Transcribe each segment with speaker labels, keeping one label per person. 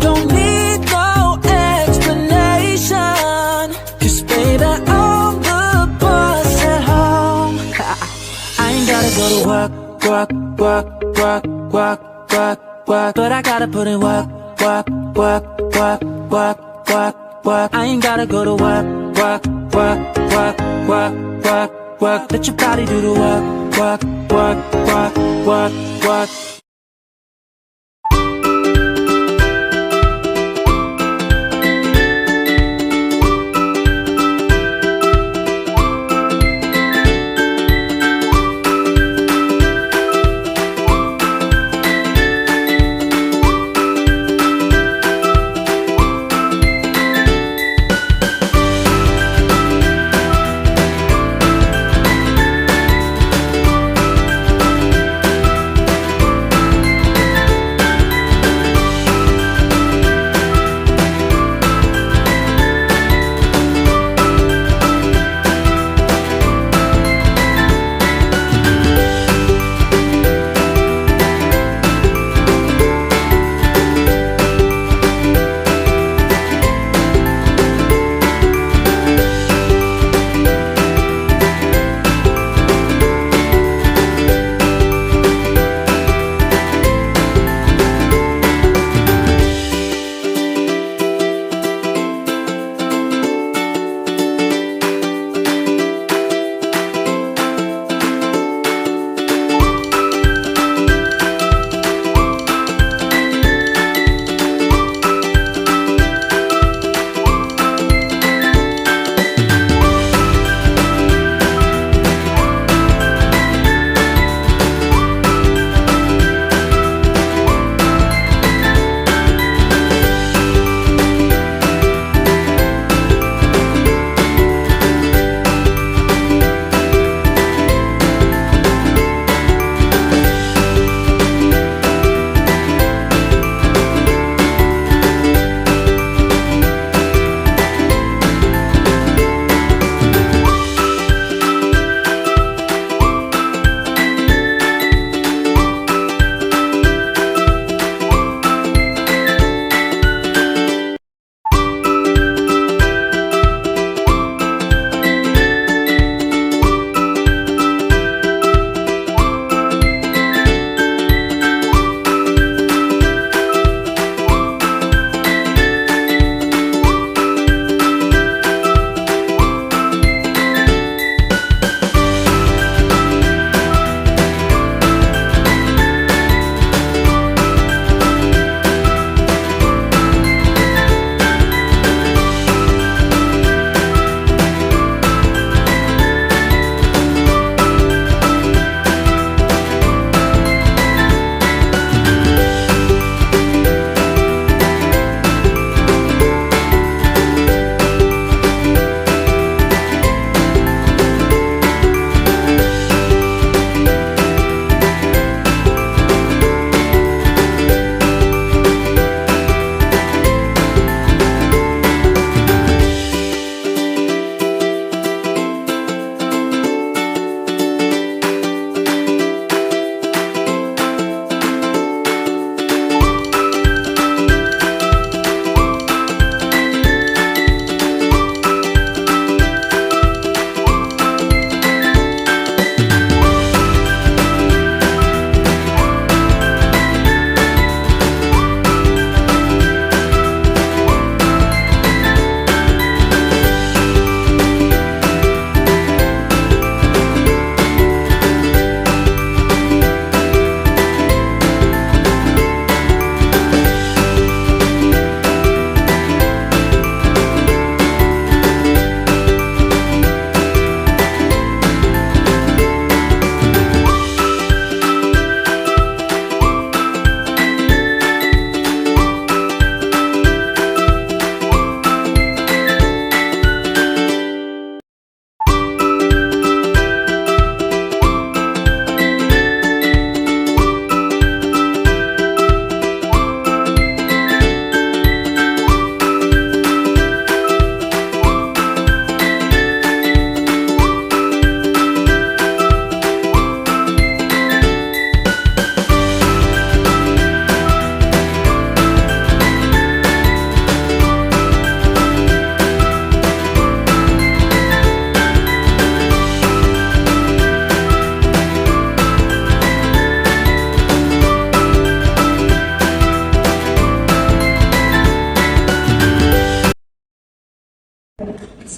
Speaker 1: don't need no explanation. 'Cause baby, I'm the boss at home. I ain't gotta go to work, work, work, work, work, work, work. But I gotta put in work, work, work, work, work, work, work. I ain't gotta go to work, work, work, work, work, work, work. Let your body do the work, work, work, work, work, work.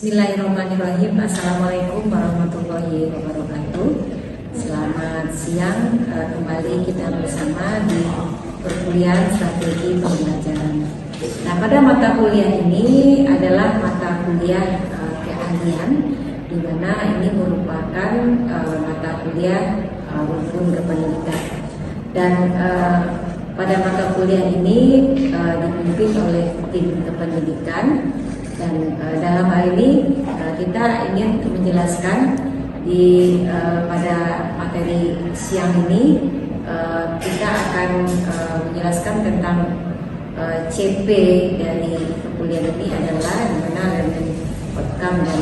Speaker 2: Bismillahirrahmanirrahim. Assalamualaikum warahmatullahi wabarakatuh. Selamat siang, kembali kita bersama di perkuliahan strategi pembelajaran. Nah, pada mata kuliah ini adalah mata kuliah keahlian, di mana ini merupakan mata kuliah rukun kependidikan. Dan pada mata kuliah ini dipimpin oleh tim kependidikan. Dan dalam hal ini kita ingin menjelaskan pada materi siang ini kita akan menjelaskan tentang CP dari perkuliahan ini adalah di mana learning outcome dan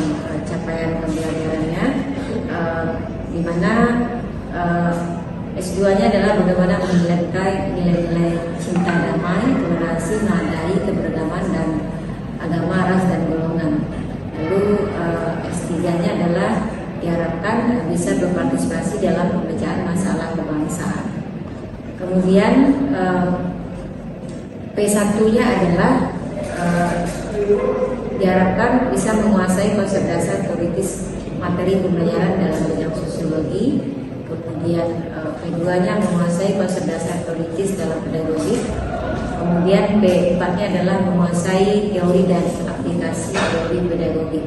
Speaker 2: capaian pembelajarannya, di mana S2-nya adalah bagaimana menilai nilai-nilai cinta damai, toleransi, menghargai keberagaman dan agama, ras, dan golongan. Lalu S3-nya adalah diharapkan bisa berpartisipasi dalam pemecahan masalah kebangsaan. Kemudian P1-nya adalah diharapkan bisa menguasai konsep dasar teoritis materi pembelajaran dalam bidang sosiologi. Kemudian P2-nya menguasai konsep dasar teoritis dalam pedagogik. Kemudian P4-nya adalah menguasai teori dan aplikasi teori pedagogik.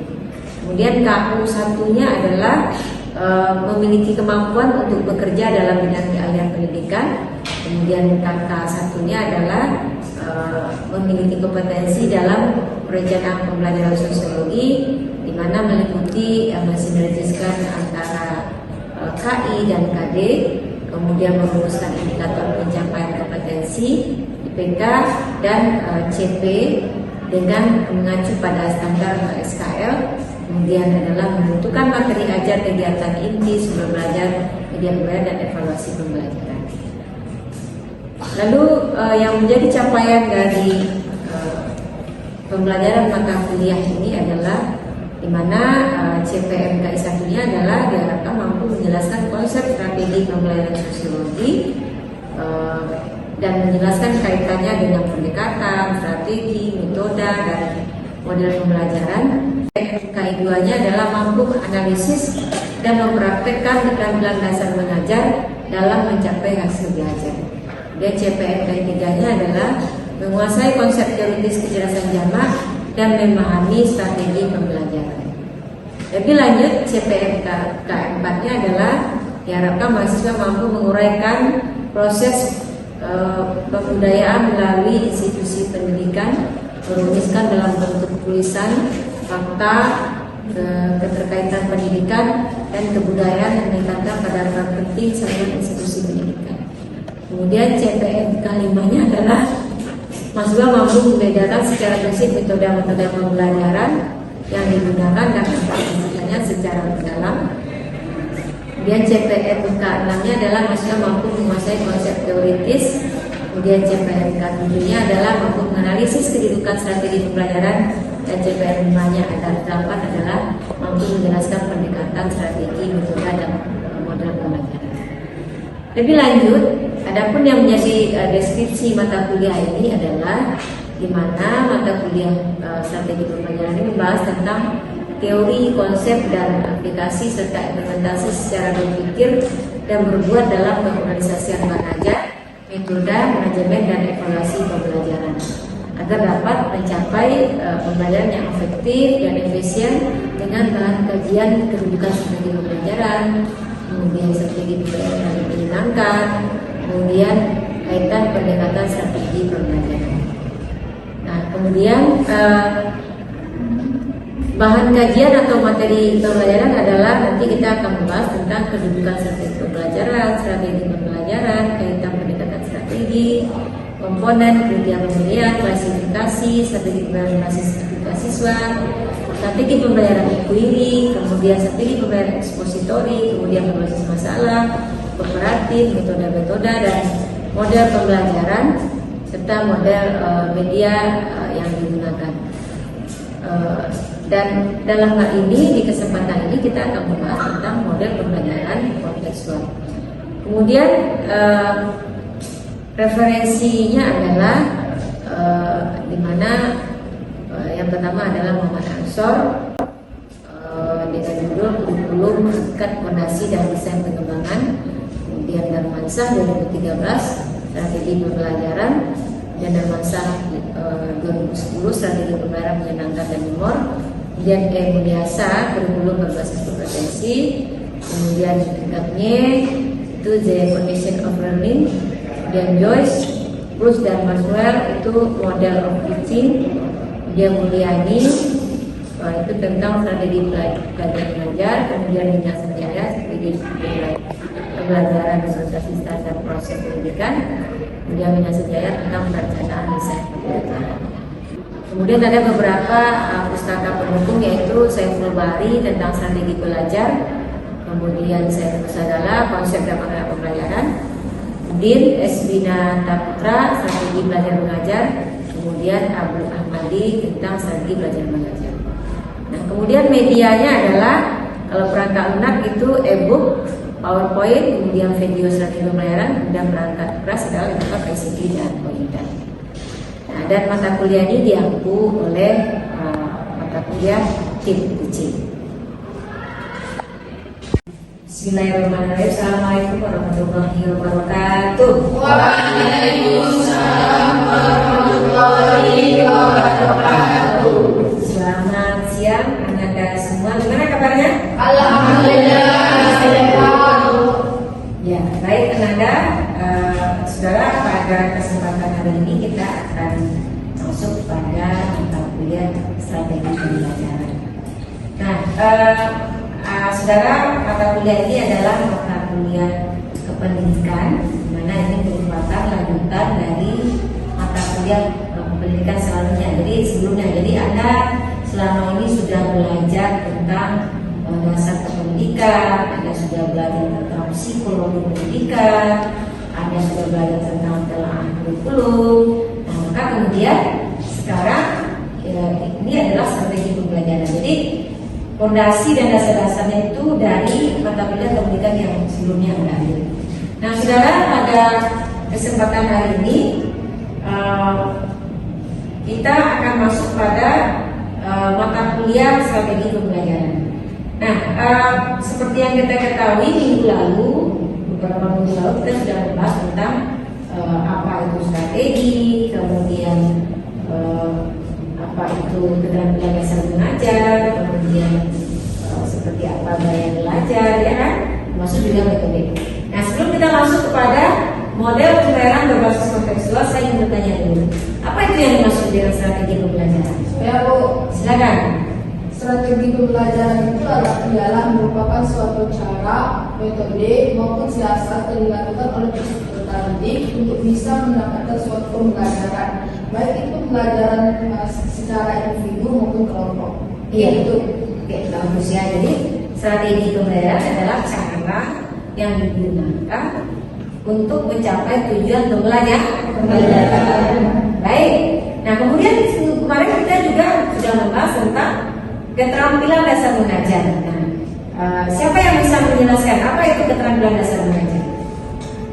Speaker 2: Kemudian KU1-nya adalah memiliki kemampuan untuk bekerja dalam bidang keahlian pendidikan. Kemudian KK1-nya adalah memiliki kompetensi dalam perencanaan pembelajaran sosiologi, di mana meliputi mensinergiskan antara KI dan KD, kemudian merumuskan indikator pencapaian kompetensi IPK dan CP dengan mengacu pada standar SKL. Kemudian adalah menentukan materi ajar, kegiatan inti, sumber belajar, media belajar, dan evaluasi pembelajaran. Lalu yang menjadi capaian dari pembelajaran mata kuliah ini adalah di mana CPMKI 1-nya adalah diharapkan mampu menjelaskan konsep strategi pembelajaran sosiologi dan menjelaskan kaitannya dengan pendekatan, strategi, metode, dan model pembelajaran. CPMKI 2-nya adalah mampu menganalisis dan mempraktekkan keterampilan dasar mengajar dalam mencapai hasil belajar. Dan CPMKI 3-nya adalah menguasai konsep teoritis kecerdasan jamak dan memahami strategi pembelajaran. Lebih lanjut, CPMKI 4-nya adalah diharapkan mahasiswa mampu menguraikan proses pembudayaan melalui institusi pendidikan, merumuskan dalam bentuk tulisan fakta, keterkaitan pendidikan dan kebudayaan yang meningkatkan pada peran penting saluran institusi pendidikan. Kemudian CPMK 5-nya adalah mahasiswa mampu membedakan secara prinsip metode-metode pembelajaran yang digunakan dan mempraktikasikannya secara mendalam. Kemudian CPMK 6-nya adalah mahasiswa mampu menguasai konsep teoritis. Kemudian CPMK 7-nya adalah mampu menganalisis kedudukan strategi pembelajaran, dan CPM 5-nya adalah mampu menjelaskan pendekatan strategi, metode, dan model pembelajaran. Lebih lanjut, adapun yang menjadi deskripsi mata kuliah ini adalah di mana mata kuliah strategi pembelajaran ini membahas tentang teori, konsep, dan aplikasi serta implementasi secara berpikir dan berbuat dalam pengorganisasian mengajar, metode, manajemen, dan evaluasi pembelajaran agar dapat mencapai pembelajaran yang efektif dan efisien dengan bahan kajian kedudukan strategi pembelajaran, kemudian strategi pembelajaran yang menyenangkan, kemudian kaitan pendekatan strategi pembelajaran. Nah, kemudian bahan kajian atau materi pembelajaran adalah nanti kita akan membahas tentang kedudukan strategi pembelajaran, kaitan pendekatan strategi, komponen, kriteria pemilihan, klasifikasi, strategi pembelajaran basis siswa, strategi pembelajaran inquiry, kemudian strategi pembelajaran ekspositori, kemudian berbasis masalah, kooperatif, metode-metode, dan model pembelajaran serta model media yang digunakan. Dan dalam hal ini, di kesempatan ini kita akan membahas tentang model pembelajaran kontekstual. Kemudian referensinya adalah di mana yang pertama adalah Muhammad Ansor, lalu mengikat fondasi dan desain pengembangan. Kemudian Darmansah 2013 strategi pembelajaran, dan Darmansah 2010 strategi pembelajaran menyenangkan dan humor. Kemudian Mulyasa kurikulum berbasis kompetensi. Kemudian tingkatnya itu The Foundation of Learning. Kemudian Joyce Bruce dan Maxwell itu model of teaching. Kemudian Mulyani itu tentang strategi belajar mengajar. Kemudian Nina Sanjaya strategi pembelajaran asosiasi standar proses pendidikan. Kemudian Nina Sanjaya tentang perencanaan desain pembelajaran. Kemudian ada beberapa pustaka pendukung, yaitu Saiful Bahri tentang strategi belajar. Kemudian Saiful Sadala konsep dan makna pembelajaran. Din Esbina Taputra strategi belajar mengajar. Kemudian Abdul Ahmadi tentang strategi belajar mengajar. Nah, kemudian medianya adalah kalau perangkat lunak itu e-book, PowerPoint, kemudian video strategi pembelajaran, dan perangkat keras adalah laptop ICT dan monitor. Nah, dan mata kuliah ini diampu oleh mata kuliah Team Teaching. Bismillahirrahmanirrahim. Assalamualaikum warahmatullahi wabarakatuh.
Speaker 3: Waalaikumsalam warahmatullahi wabarakatuh.
Speaker 2: Selamat siang Anda semua. Gimana kabarnya?
Speaker 3: Alhamdulillah.
Speaker 2: Ya, baik Anda. Saudara, pada kesempatan hari ini kita akan masuk pada mata kuliah strategi pembelajaran. Nah, saudara, mata kuliah ini adalah mata kuliah kependidikan, di mana ini merupakan lanjutan dari mata kuliah pendidikan sebelumnya. Jadi Anda selama ini sudah belajar tentang dasar pendidikan, Anda sudah belajar tentang psikologi pendidikan, Anda sudah belajar tentang telah kurikulum. Nah, maka kemudian sekarang ini adalah strategi pembelajaran. Jadi fondasi dan dasar-dasarnya itu dari mata kuliah pendidikan yang sebelumnya Anda ambil. Nah, saudara, pada kesempatan hari ini kita akan masuk pada mata kuliah strategi pembelajaran. Nah, seperti yang kita ketahui beberapa minggu lalu kita sudah membahas tentang apa itu strategi, kemudian apa itu keterampilan dasar mengajar, kemudian seperti apa gaya belajar, ya kan? Termasuk juga metode. Nah, sebelum kita masuk kepada model pembelajaran berbasis kontekstual, saya ingin bertanya dulu, apa itu yang dimaksud dengan strategi pembelajaran?
Speaker 3: Ya Bu,
Speaker 2: Silakan.
Speaker 3: strategi pembelajaran itu adalah merupakan suatu cara, metode maupun siasat yang dilakukan oleh peserta didik untuk bisa mendapatkan suatu pembelajaran, baik itu pembelajaran secara individu maupun kelompok.
Speaker 2: Iya,
Speaker 3: Itu.
Speaker 2: Oke, bagus ya. Jadi strategi pembelajaran adalah cara yang digunakan untuk mencapai tujuan pembelajaran. Baik. Nah, kemudian kemarin kita juga sudah membahas tentang keterampilan dasar mengajar. Nah, siapa yang bisa menjelaskan apa itu keterampilan dasar mengajar?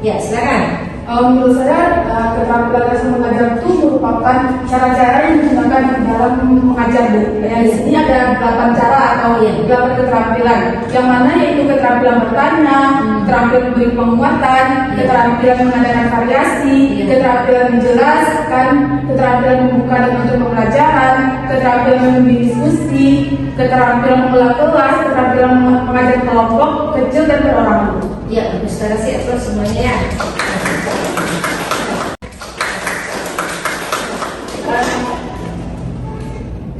Speaker 2: Ya, silakan.
Speaker 3: Menurut saya keterampilan dasar mengajar itu merupakan cara-cara yang digunakan dalam mengajar Bu. Yang di sini ada 8 cara atau 8 keterampilan. Yang mana yaitu keterampilan bertanya, keterampilan memberi penguatan, keterampilan mengadakan variasi, keterampilan menjelaskan, keterampilan membuka dan menutup pembelajaran, keterampilan memimpin diskusi, keterampilan mengelola kelas, keterampilan mengajar kelompok kecil dan perorangan.
Speaker 2: Ya, bagus sekali terus semuanya ya.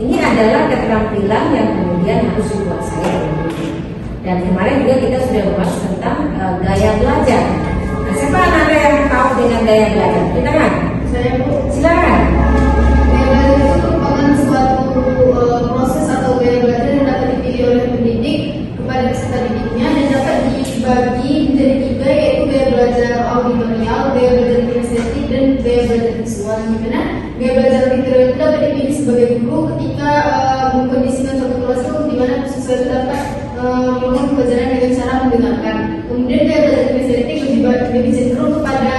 Speaker 2: Ini adalah keterampilan yang kemudian harus dikuasai. Dan kemarin juga kita sudah membahas tentang gaya belajar. Nah, siapa Anda yang tahu dengan gaya belajar? Kita kan?
Speaker 3: Saya Bu.
Speaker 2: Silakan.
Speaker 3: Gaya belajar itu merupakan suatu proses atau gaya belajar yang dapat dipilih oleh pendidik kepada peserta didiknya dan dapat dibagi menjadi 3, yaitu gaya belajar auditorial, gaya belajar kinestetik, dan gaya belajar visual. Dimana gaya belajar auditorial itu dapat dipilih sebagai guru ketika mengkondisikan suatu kelas itu di mana siswa itu dapat melakukan pembelajaran dengan cara mendengarkan. Kemudian gaya belajar kinestetik lebih cenderung kepada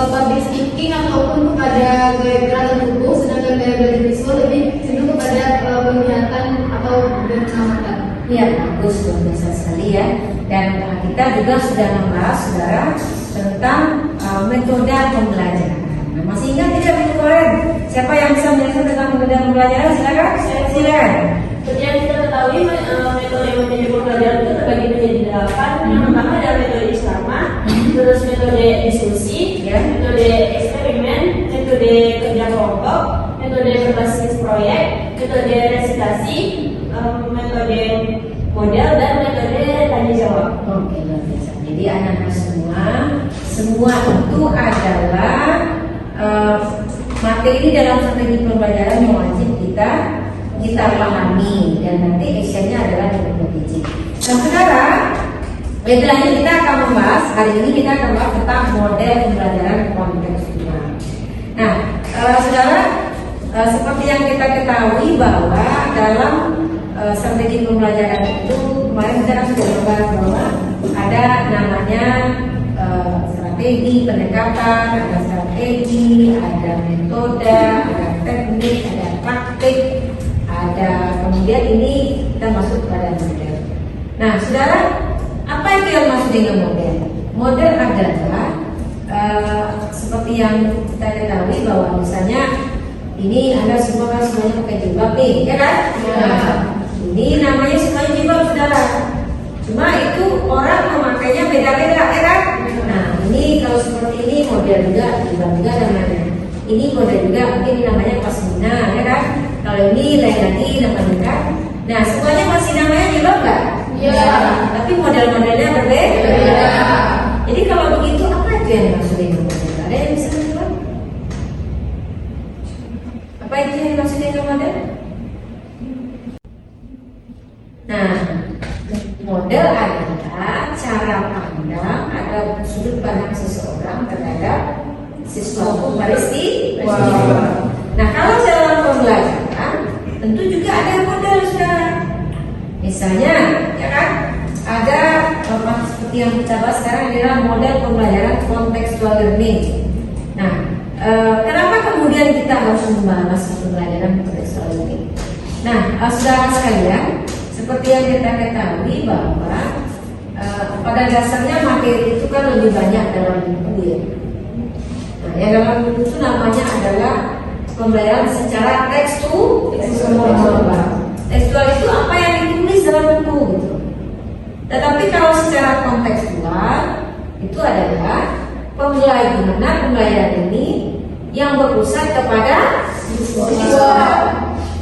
Speaker 3: public speaking ataupun kepada gaya gerakan tubuh, sedangkan gaya belajar visual lebih cenderung kepada penglihatan atau pengamatan.
Speaker 2: Iya, bagus, luar biasa sekali ya. Dan kita juga sudah membahas, saudara, tentang metode pembelajaran. Nah, masih ingat tidak minggu kemarin? Siapa yang bisa menjelaskan tentang metode pembelajaran? Silakan. Silakan.
Speaker 4: Seperti yang kita ketahui, metode pembelajaran itu terbagi menjadi 8. Yang pertama adalah metode Isama, terus metode diskusi, metode eksperimen, metode kerja kelompok, metode berbasis proyek, metode resitasi, metode model, dan metode tanya jawab.
Speaker 2: Oke, luar biasa. Jadi anak-anak semua itu adalah materi dalam strategi pembelajaran yang wajib kita pahami, dan nanti actionnya adalah di. Nah, saudara, lebih lanjut kita akan membahas, hari ini kita akan membahas tentang model pembelajaran kontekstual. Nah, saudara, seperti yang kita ketahui bahwa dalam strategi pembelajaran itu kemarin kita kan sudah membahas bahwa ada namanya strategi pendekatan, ada strategi, ada metode, ada teknik, ada praktik, ada kemudian ini kita masuk pada model. Nah, saudara, apa itu yang masuk dengan model? Model adalah seperti yang kita ketahui bahwa misalnya ini Anda semua kan semuanya pakai jilbab nih, ya kan? Nah, ini namanya semuanya jilbab, saudara. Cuma itu orang memakainya beda-beda, ya kan? Nah, ini kalau seperti ini model juga, jilbab juga namanya. Ini model juga, mungkin ini namanya pasmina, ya kan? Kalau ini lain lagi namanya kan? Nah, semuanya masih namanya jilbab nggak? Iya. Tapi model-modelnya berbeda. Jadi kalau begitu apa itu yang maksudnya model? Ada yang bisa menjawab? Apa itu yang maksudnya model? Nah, model adalah cara pandang atau sudut pandang seseorang terhadap sesuatu peristiwa. Nah, kalau dalam pembelajaran tentu juga ada model, saudara. Misalnya, ya kan, ada seperti yang kita bahas sekarang adalah model pembelajaran contextual learning. Nah, kenapa kemudian kita harus membahas pembelajaran contextual learning? Nah, saudara sekalian, seperti yang kita ketahui bahwa pada dasarnya materi itu kan lebih banyak dalam buku ya. Nah, yang dalam buku itu namanya adalah pembelajaran secara tekstual. Tekstual itu apa yang ditulis dalam buku gitu. Tetapi kalau secara kontekstual itu adalah pembelajaran ini yang berpusat kepada siswa.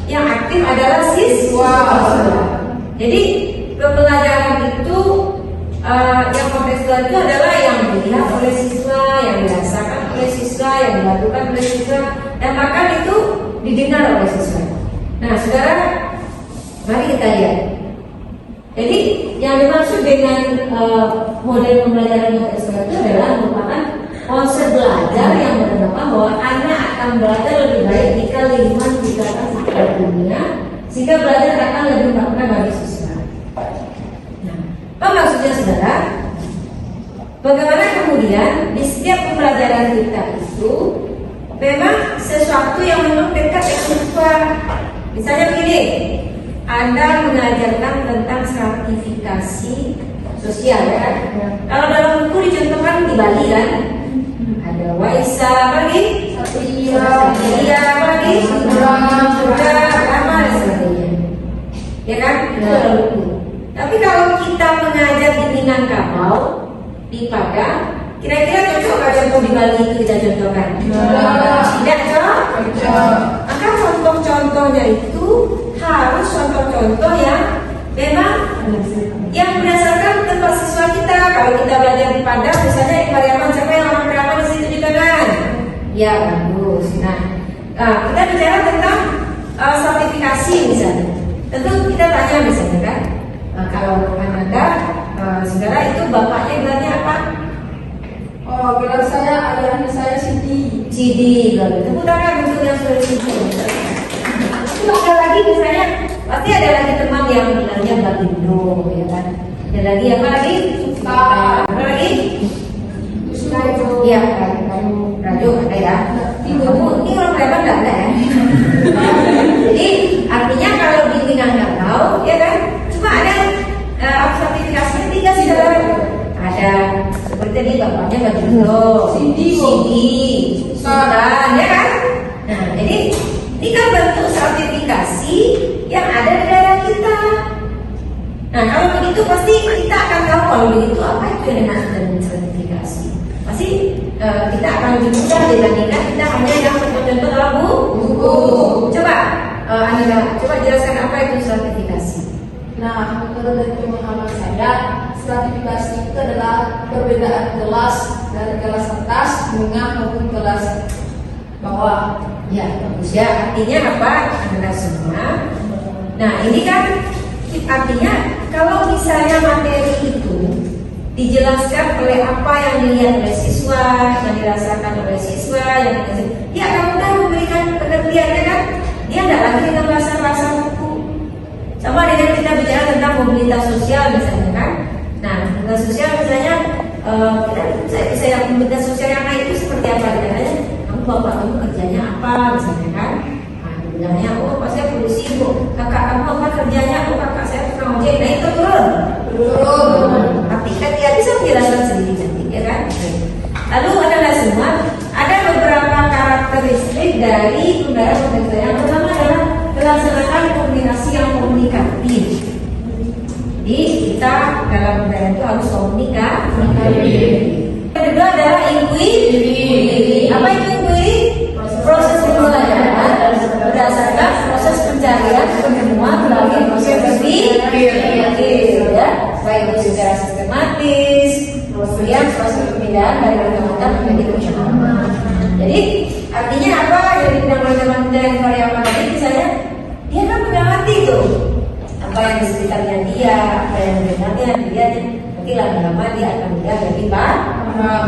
Speaker 2: Yang aktif adalah siswa. Jadi pembelajaran itu yang kontekstual itu adalah yang dilihat oleh siswa, yang dirasakan oleh siswa, yang dilakukan oleh siswa, dan bahkan itu didengar oleh siswa. Nah, saudara, mari kita lihat. Jadi yang dimaksud dengan model pembelajaran kontekstual itu adalah merupakan konsep belajar yang beranggapan bahwa anak akan belajar lebih baik jika lingkungan diciptakan secara dunia, sehingga belajar akan lebih bermakna bagi siswa. Nah, apa maksudnya, saudara? Bagaimana kemudian di setiap pembelajaran kita itu memang sesuatu yang memang dekat dengan siswa. Misalnya begini, Anda mengajarkan tentang stratifikasi sosial, ya kan? Kalau dalam buku dicontohkan di Bali kan, ada Waisa lagi, Satria lagi, Surga, Rama dan sebagainya, ya kan? Itu dalam buku. Tapi kalau kita mengajar di Minangkabau, di Padang, kira-kira cocok nggak contoh di Bali itu kita contohkan? Tidak cocok. Maka contoh-contohnya itu harus contoh-contoh yang memang yang berdasarkan tempat siswa kita. Kalau kita belajar di Padang, misalnya di Pariaman, siapa yang orang Pariaman di situ juga kan? Ya, bagus. Nah, kita bicara tentang sertifikasi misalnya. Tentu kita tanya misalnya kan, kalau Anda, saudara itu bapaknya gelarnya apa?
Speaker 3: Oh, gelar saya, ayahnya saya Siti.
Speaker 2: Cidi, tepuk tangan untuk yang sudah Cidi. Itu ada lagi misalnya, pasti ada lagi teman yang gelarnya Bagindo, ya kan? Ada lagi apa lagi? Apa lagi? Iya, kayu Rajo ada ya. Ini orang Palembang nggak ada ya. Jadi artinya kalau di Minangkabau, ya kan? Cuma ada tadi bapaknya bagi dulu CD, sultan, ya kan? Nah, jadi ini kan bentuk sertifikasi yang ada di daerah kita. Nah, kalau begitu pasti kita akan tahu kalau begitu apa itu yang dimaksud dengan sertifikasi. Pasti kita akan lebih mudah dibandingkan kita hanya yang contoh dalam buku. Coba Anda coba jelaskan apa itu sertifikasi.
Speaker 3: Nah, menurut dari pemahaman saya, stratifikasi itu adalah perbedaan kelas dari kelas atas dengan maupun kelas bawah.
Speaker 2: Ya, bagus ya. Artinya apa? Anda semua. Nah, ini kan artinya kalau misalnya materi itu dijelaskan oleh apa yang dilihat oleh siswa, yang dirasakan oleh siswa, dia akan mudah memberikan pengertian, ya kan? Dia tidak lagi dengan bahasa-bahasa buku. Sama dengan kita bicara tentang mobilitas sosial misalnya kan. Nah, mobilitas sosial misalnya saya bisa yang mobilitas sosial yang lain itu seperti apa katanya? Bapak kamu kerjanya apa misalnya kan? Nah, bilangnya oh pas saya polisi bu, kakak kamu apa kerjanya? Oh kakak saya tukang ojek. Nah itu turun. Tapi kan dia bisa menjelaskan sendiri, ya kan? Lalu adalah semua ada beberapa karakteristik dari pembelajaran komputer. Yang pertama adalah melaksanakan komunikasi yang komunikatif. Jadi kita dalam pembelajaran itu harus komunikatif. Yang kedua adalah intuisi. Apa itu intuisi? Proses pembelajaran berdasarkan proses pencarian penemuan melalui proses berpikir, ya, baik itu secara sistematis, kemudian proses pemindahan dari kata-kata menjadi pemahaman. Jadi artinya apa yang dibilang oleh teman-teman yang karyawan tadi misalnya dia kan mengamati tuh apa yang di sekitarnya dia, apa yang mendengarnya dia, nanti lama-lama dia akan mudah lebih paham.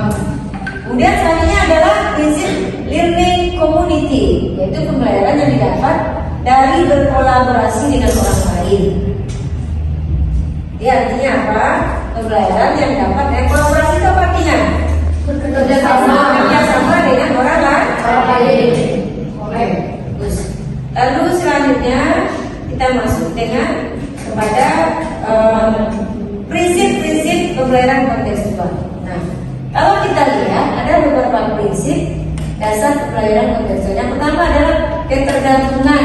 Speaker 2: Kemudian selanjutnya adalah prinsip learning community, yaitu pembelajaran yang didapat dari berkolaborasi dengan orang lain. Jadi artinya apa? Pembelajaran yang dapat dari kolaborasi itu apa artinya? Kerjasama dengan orang lain. Oke. Lalu selanjutnya kita masuk dengan kepada prinsip-prinsip pembelajaran kontekstual. Nah, kalau kita lihat ada beberapa prinsip dasar pembelajaran kontekstual. Yang pertama adalah ketergantungan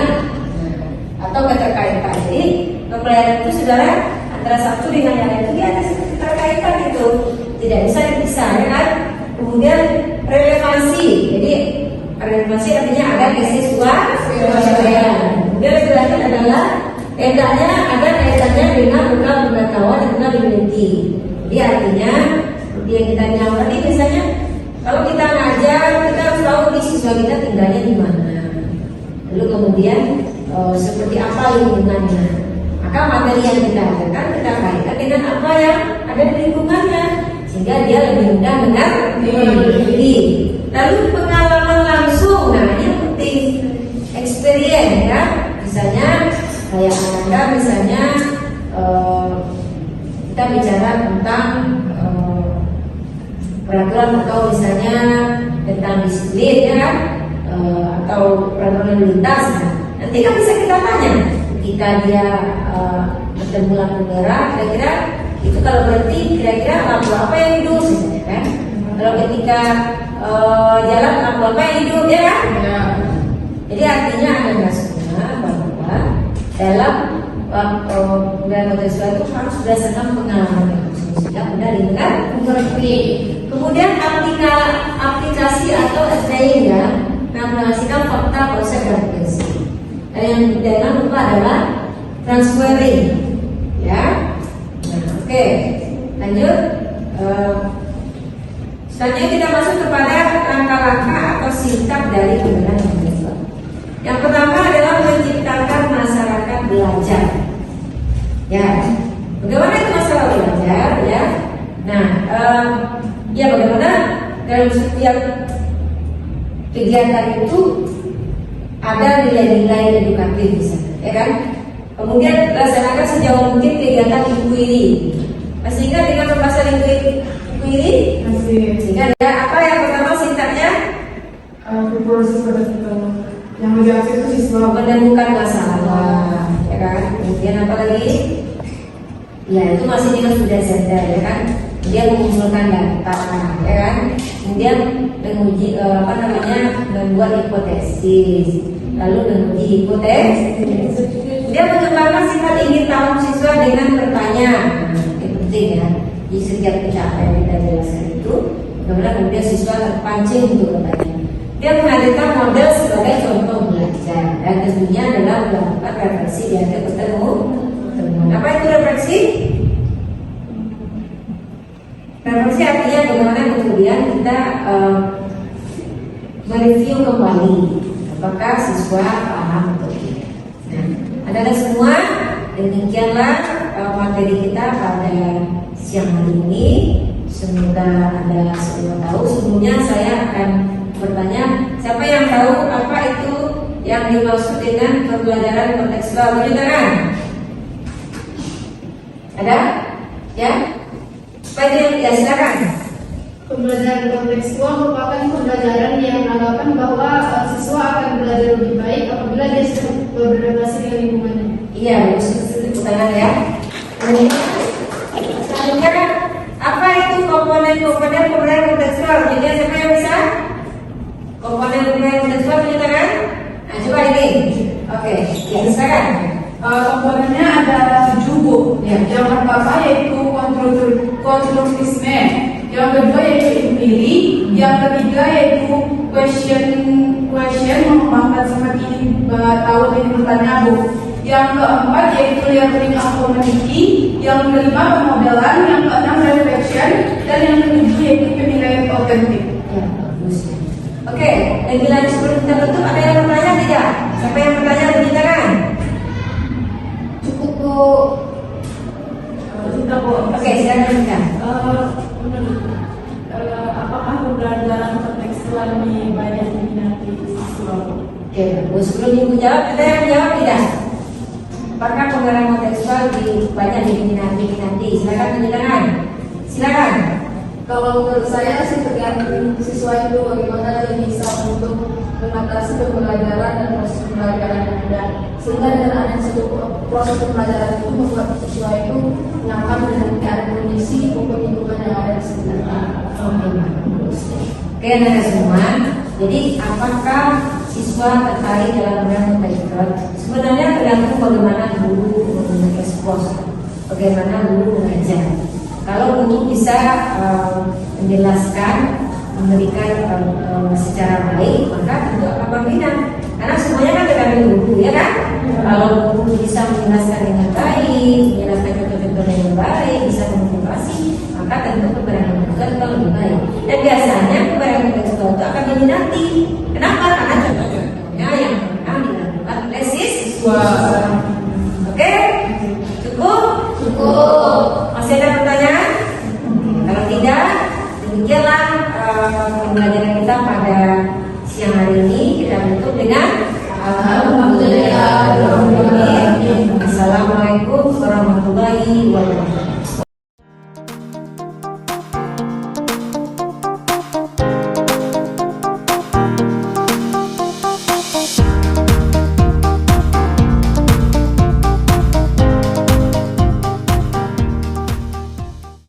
Speaker 2: atau keterkaitan. Jadi pembelajaran itu saudara antara satu dengan yang lain itu dia ada keterkaitan itu, tidak bisa dipisah, ya kan? Kemudian relevansi. Jadi relevansi artinya ada kesesuaian. Kemudian lagi adalah hendaknya ada kaitannya dengan bekal pengetahuan yang telah dimiliki. Jadi artinya yang kita bilang tadi misalnya kalau kita ngajar kita harus tahu di siswa kita tinggalnya di mana, lalu kemudian seperti apa lingkungannya, maka materi yang kita ajarkan kita kaitkan dengan apa yang ada di lingkungannya sehingga dia lebih mudah mengerti. Lalu pengalaman langsung, nah ini penting, experience ya, misalnya kayak Anda misalnya kita bicara tentang peraturan atau misalnya tentang disiplin ya, atau peraturan lalu lintas. Nanti kan bisa kita tanya ketika dia bertemu lampu merah, kira-kira itu kalau berhenti kira-kira lampu apa yang hidup misalnya kan? Kalau ketika jalan lampu apa yang hidup ya kan? Jadi artinya adalah semua bahwa dalam pembelajaran kontekstual itu harus berdasarkan pengalaman yang sehingga benar kan mengerti. Kemudian aplikasi atau applying ya, menghasilkan fakta, proses dan prinsip. Dan yang jangan lupa adalah transferring, ya. Nah, oke, lanjut. Selanjutnya kita masuk kepada langkah-langkah atau singkat dari pembelajaran kontekstual. Yang pertama adalah menciptakan masyarakat belajar. Ya, bagaimana itu masalah belajar? Ya, nah, ya bagaimana dalam setiap kegiatan itu ada nilai-nilai edukatif misalnya, ya kan? Kemudian laksanakan sejauh mungkin kegiatan inquiry. Masih ingat dengan pembahasan inquiry? Sehingga ada apa yang pertama sintaknya?
Speaker 5: Proses yang menjelaskan itu siswa
Speaker 2: Menemukan masalah, ya kan? Kemudian apa lagi? Ya itu masih dengan student center, ya kan? dia mengumpulkan data, ya kan? Kemudian menguji membuat hipotesis, lalu menguji hipotesis. Dia mengembangkan sifat ingin tahu siswa dengan bertanya. Itu penting ya. Di setiap pencapaian kita jelaskan itu, bagaimana kemudian siswa terpancing untuk bertanya. Dia menghadirkan model sebagai contoh belajar dan tentunya adalah melakukan refleksi di akhir pertemuan. Apa itu refleksi? Refleksi artinya bagaimana kemudian kita mereview kembali apakah siswa paham atau tidak. Nah, adalah semua demikianlah materi kita pada siang hari ini. Semoga Anda semua tahu. Sebelumnya saya akan bertanya, siapa yang tahu apa itu yang dimaksud dengan pembelajaran kontekstual? Tunjukkan tangan. Ada? Ya? Supaya ya silakan.
Speaker 3: Pembelajaran kontekstual merupakan pembelajaran yang menganggapan bahwa siswa akan belajar lebih baik apabila dia sudah beradaptasi dengan lingkungannya.
Speaker 2: Iya, tepuk tangan ya. Selanjutnya, apa itu komponen-komponen pembelajaran kontekstual? Jadi siapa yang bisa? Komponen pembelajaran kontekstual tunjukkan tangan. Nah, coba ini. Oke, ya silakan.
Speaker 5: Komponennya ada 7 Bu. Yang pertama yaitu konstruktivisme, yang kedua yaitu empiri, yang ketiga yaitu question mengembangkan sifat ini tahu ini bertanya Bu. Yang keempat yaitu learning community, yang kelima pemodelan, yang keenam reflection, dan yang ketujuh yaitu penilaian otentik.
Speaker 2: Ya, bagus. Oke, lagi lagi sebelum kita tutup ada yang bertanya tidak? Siapa yang bertanya tunjuk tangan? Cukup Bu.
Speaker 4: Kita Bu.
Speaker 2: Oke, silakan.
Speaker 4: Apakah pembelajaran kontekstual ini banyak diminati siswa?
Speaker 2: Oke, bagus. Sebelum Ibu jawab, ada yang jawab tidak? Apakah pembelajaran kontekstual banyak diminati? Silakan tunjuk tangan. Silakan.
Speaker 6: Kalau menurut saya sih tergantung siswa itu bagaimana dia bisa untuk mengatasi pembelajaran dan proses pembelajaran yang ada, sehingga dengan adanya satu proses pembelajaran itu membuat siswa itu nyaman dengan keadaan kondisi maupun lingkungan yang ada di sekitarnya.
Speaker 2: Oke, anak semua. Jadi apakah siswa tertarik dalam pembelajaran kontekstual? Sebenarnya tergantung bagaimana guru mengekspos, bagaimana guru mengajar. Kalau guru bisa menjelaskan, memberikan secara baik, maka tentu akan berminat. Karena semuanya kan tergantung guru, ya kan? Kalau guru bisa menjelaskan dengan baik, menjelaskan contoh-contoh yang baik, bisa memotivasi, maka tentu pembelajaran kontekstual lebih baik. Dan biasanya pembelajaran kontekstual itu akan diminati. Kenapa? Karena contoh-contohnya yang pernah dilakukan oleh siswa. Oke? Cukup? Cukup. Masih ada pertanyaan? Kalau tidak, demikianlah pembelajaran kita pada siang hari ini. Kita tutup dengan Alhamdulillah. Assalamualaikum warahmatullahi wabarakatuh.